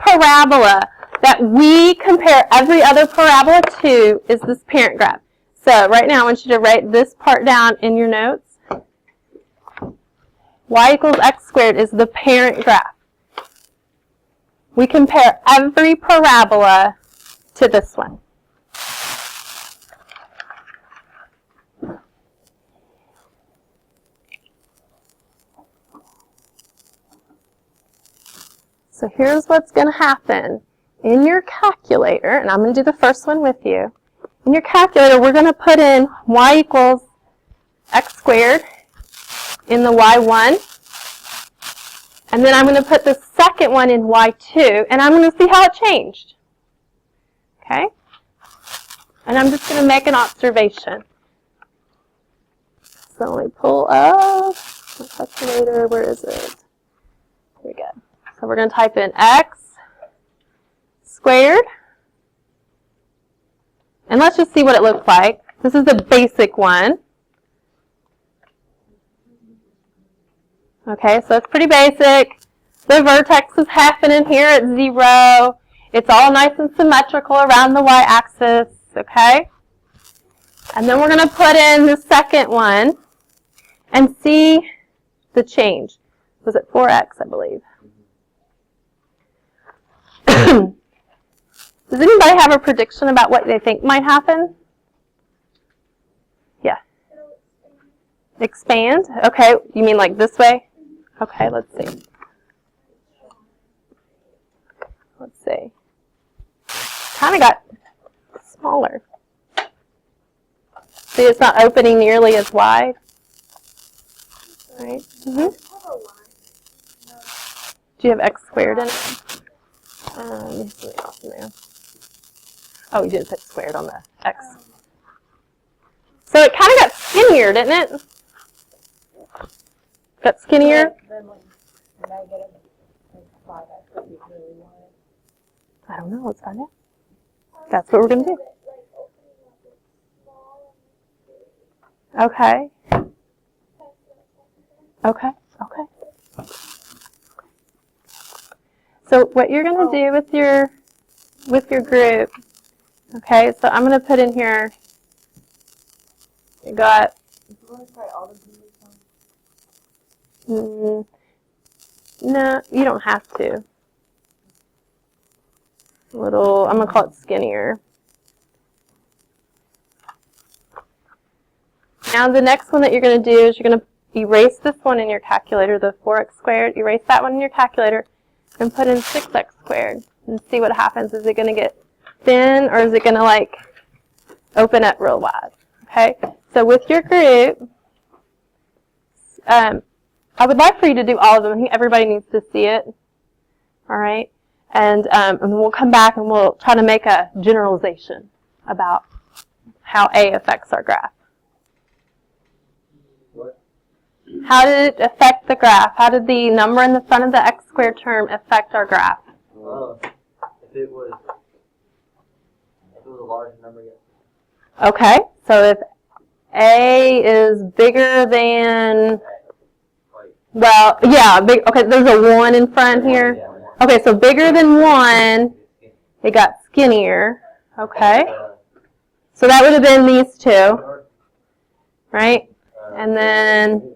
parabola that we compare every other parabola to is this parent graph. So right now I want you to write this part down in your notes. Y equals x squared is the parent graph. We compare every parabola to this one. So here's what's going to happen. In your calculator, and I'm going to do the first one with you. In your calculator, we're going to put in y equals x squared in the y1. And then I'm going to put the second one in y2, and I'm going to see how it changed. Okay? And I'm just going to make an observation. So let me pull up my calculator. Where is it? Here we go. So we're going to type in x squared. And let's just see what it looks like. This is the basic one. Okay, so it's pretty basic. The vertex is happening here at 0. It's all nice and symmetrical around the y-axis. Okay? And then we're going to put in the second one and see the change. Was it 4x, I believe? Does anybody have a prediction about what they think might happen? Yeah. Expand? Okay, you mean like this way? Okay, let's see. Let's see. Kind of got smaller. See, it's not opening nearly as wide. Right? Mm-hmm. Do you have x squared in it? Let me see what else in there. Oh, you did put squared on the x. So it kind of got skinnier, didn't it? Got skinnier? I don't know. Let's find out. That's what we're going to do. Okay. Okay. Okay. So what you're going to do with your group, okay, so I'm going to put in here, you got, no, you don't have to. I'm going to call it skinnier. Now the next one that you're going to do is you're going to erase this one in your calculator, the 4x squared, erase that one in your calculator, and put in 6x squared and see what happens. Is it going to get thin or is it going to like open up real wide? Okay, so with your group, I would like for you to do all of them. I think everybody needs to see it. All right, and we'll come back and we'll try to make a generalization about how A affects our graph. How did it affect the graph? How did the number in the front of the x squared term affect our graph? If it was a large number, yes. Okay, so if A is bigger than, well, yeah, big. Okay, there's a 1 in front here. Okay, so bigger than 1, it got skinnier. Okay, so that would have been these two, right? And then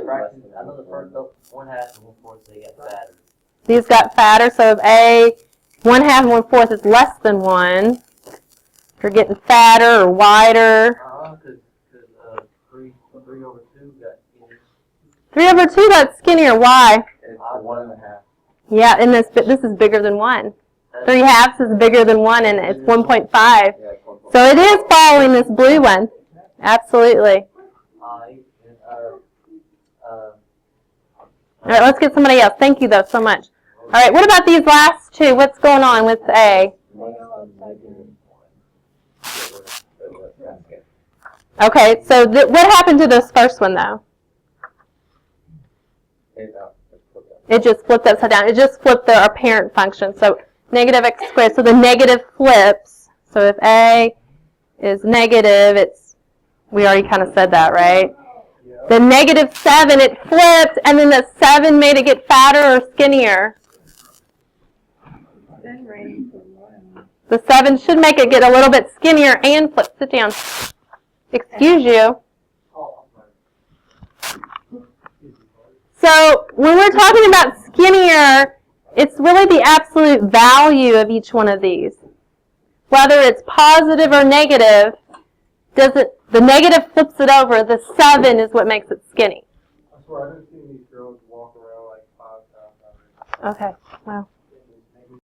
I know the first 1/2 and 1/4 they get fatter. These got fatter, so if A 1/2 and 1/4 is less than 1, you're getting fatter or wider. Because 3 over 2 got skinnier. 3 over 2 got skinnier. Why? It's 1.5. Yeah, and this is bigger than 1. 3/2 is bigger than 1, and it's 1.5. So it is following this blue one. Absolutely. All right, let's get somebody else. Thank you, though, so much. All right, what about these last two? What's going on with A? Okay, so what happened to this first one, though? It just flipped upside down. It just flipped our parent function. So negative x squared. So the negative flips. So if A is negative, we already kind of said that, right? The -7, it flipped, and then the 7 made it get fatter or skinnier. been raining for a while. The 7 should make it get a little bit skinnier and flip. Sit down. Excuse you. So when we're talking about skinnier, it's really the absolute value of each one of these. Whether it's positive or negative, the negative flips it over. The 7 is what makes it skinny. I swear, I've been seeing these girls walk around like 5 times already. Okay, well.